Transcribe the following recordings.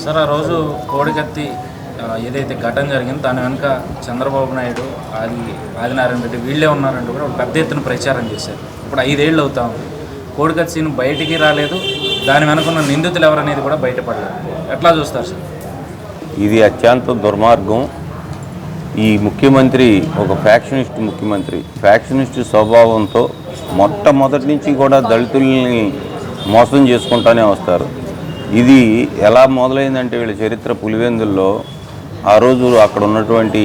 Sir ఆ రోజు కోడికత్తి ఏదైతే ఘటన జరిగిందో దాని వెనుక చంద్రబాబు నాయుడు ఆదినారాయణ రెడ్డి వీళ్ళే ఉన్నారంటూ కూడా పెద్ద ఎత్తున ప్రచారం చేశారు. ఇప్పుడు 5 ఏళ్ళు అవుతా ఉంది. కోడికత్తి సీన్ బయటికి రాలేదు. దాని వెనుకున్న నిందితులు ఎవరనేది కూడా బయటపడలేదు. ఎట్లా చూస్తారు సార్? ఇది అత్యంత దుర్మార్గం. ఈ ముఖ్యమంత్రి ఒక ఫ్యాక్షనిస్ట్ స్వభావంతో మొట్టమొదటి నుంచి కూడా దళితుల్ని మోసం చేసుకుంటూనే వస్తారు. ఇది ఎలా మొదలైందంటే వీళ్ళ చరిత్ర పులివెందుల్లో ఆ రోజు అక్కడ ఉన్నటువంటి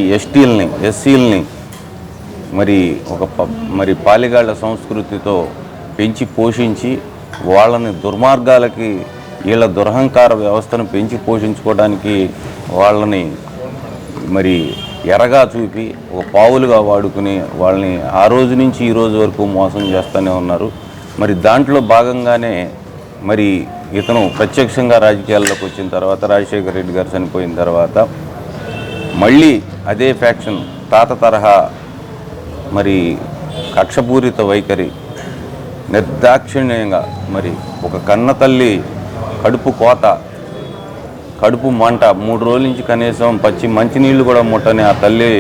ఎస్సీలని మరి పాలిగాళ్ల సంస్కృతితో పెంచి పోషించి వాళ్ళని దుర్మార్గాలకి వీళ్ళ దురహంకార వ్యవస్థను పెంచి పోషించుకోవడానికి వాళ్ళని మరి ఎరగా చూపి ఒక పావులుగా వాడుకుని వాళ్ళని ఆ రోజు నుంచి ఈ రోజు వరకు మోసం చేస్తూనే ఉన్నారు. మరి దాంట్లో భాగంగానే మరి ఇతను ప్రత్యక్షంగా రాజకీయాల్లోకి వచ్చిన తర్వాత రాజశేఖర రెడ్డి గారు చనిపోయిన తర్వాత మళ్ళీ అదే ఫ్యాక్షన్ తాత తరహా మరి కక్షపూరిత వైఖరి నిర్దాక్షిణ్యంగా మరి ఒక కన్న తల్లి కడుపు మంట 3 రోజుల నుంచి కనీసం మంచినీళ్ళు కూడా ముట్టని ఆ తల్లి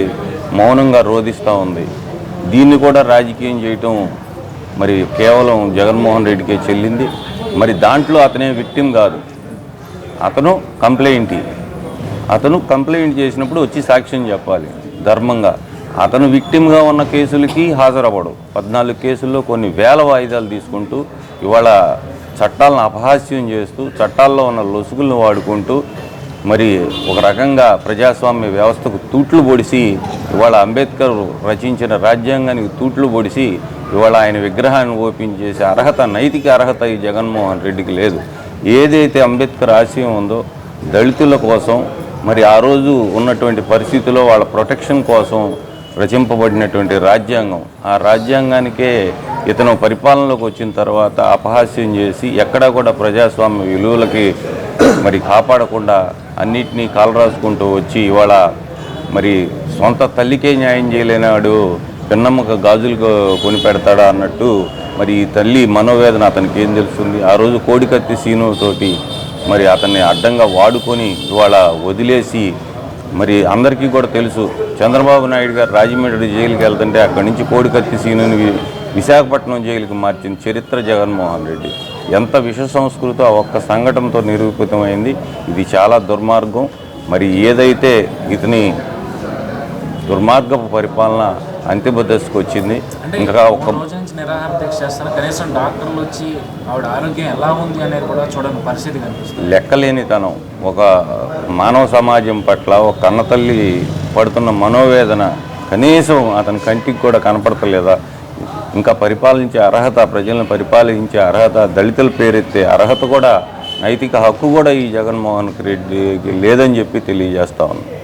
మౌనంగా రోధిస్తూ ఉంది. దీన్ని కూడా రాజకీయం చేయటం మరి కేవలం జగన్మోహన్ రెడ్డికే చెల్లింది. మరి దాంట్లో అతనే విక్టిమ్ కాదు, అతను కంప్లైంట్ చేసినప్పుడు వచ్చి సాక్ష్యం చెప్పాలి ధర్మంగా. అతను విక్టిమ్గా ఉన్న కేసులకి హాజరవ్వడు. 14 కేసుల్లో కొన్ని వేల వాయిదాలు తీసుకుంటూ ఇవాళ చట్టాలను అపహాస్యం చేస్తూ చట్టాల్లో ఉన్న లొసుగులను వాడుకుంటూ మరి ఒక రకంగా ప్రజాస్వామ్య వ్యవస్థకు తూట్లు పొడిసి ఇవాళ అంబేద్కర్ రచించిన రాజ్యాంగానికి తూట్లు పొడిసి ఇవాళ ఆయన విగ్రహాన్ని ఓపెన్ చేసే నైతిక అర్హత ఈ జగన్మోహన్ రెడ్డికి లేదు. ఏదైతే అంబేద్కర్ ఆశయం ఉందో దళితుల కోసం మరి ఆ రోజు ఉన్నటువంటి పరిస్థితుల్లో వాళ్ళ ప్రొటెక్షన్ కోసం రచింపబడినటువంటి రాజ్యాంగం, ఆ రాజ్యాంగానికే ఇతను పరిపాలనలోకి వచ్చిన తర్వాత అపహాస్యం చేసి ఎక్కడా కూడా ప్రజాస్వామ్య విలువలకి మరి కాపాడకుండా అన్నిటినీ కాలరాసుకుంటూ వచ్చి ఇవాళ మరి సొంత తల్లికే న్యాయం చేయలేనాడు పిన్నమ్మక గాజులు కొని పెడతాడా అన్నట్టు మరి ఈ తల్లి మనోవేదన అతనికి ఏం తెలుస్తుంది. ఆ రోజు కోడికత్తి సీనుతోటి మరి అతన్ని అడ్డంగా వాడుకొని ఇవాళ వదిలేసి మరి అందరికీ కూడా తెలుసు చంద్రబాబు నాయుడు గారు రాజమండ్రి జైలుకి వెళ్తుంటే అక్కడి నుంచి కోడికత్తి సీనుని విశాఖపట్నం జైలుకి మార్చిన చరిత్ర జగన్మోహన్ రెడ్డి. ఎంత విష సంస్కృతో ఆ ఒక్క సంఘటనతో నిరూపితమైంది. ఇది చాలా దుర్మార్గం. మరి ఏదైతే ఇతని దుర్మార్గపు పరిపాలన అంతిమ దశకు వచ్చింది. ఇంకా ఒక నిరాహార దీక్ష చేస్తాను, కనీసం డాక్టర్లు వచ్చి ఆవిడ ఆరోగ్యం ఎలా ఉంది అనేది కూడా చూడని పరిస్థితి కనిపిస్తుంది. లెక్కలేనితనం ఒక మానవ సమాజం పట్ల ఒక కన్నతల్లి పడుతున్న మనోవేదన కనీసం అతని కంటికి కూడా కనపడతలేదా? ఇంకా పరిపాలించే అర్హత, ప్రజలను పరిపాలించే అర్హత, దళితుల పేరెత్తే అర్హత కూడా, నైతిక హక్కు కూడా ఈ జగన్మోహన్ రెడ్డికి లేదని చెప్పి తెలియజేస్తా ఉన్నాను.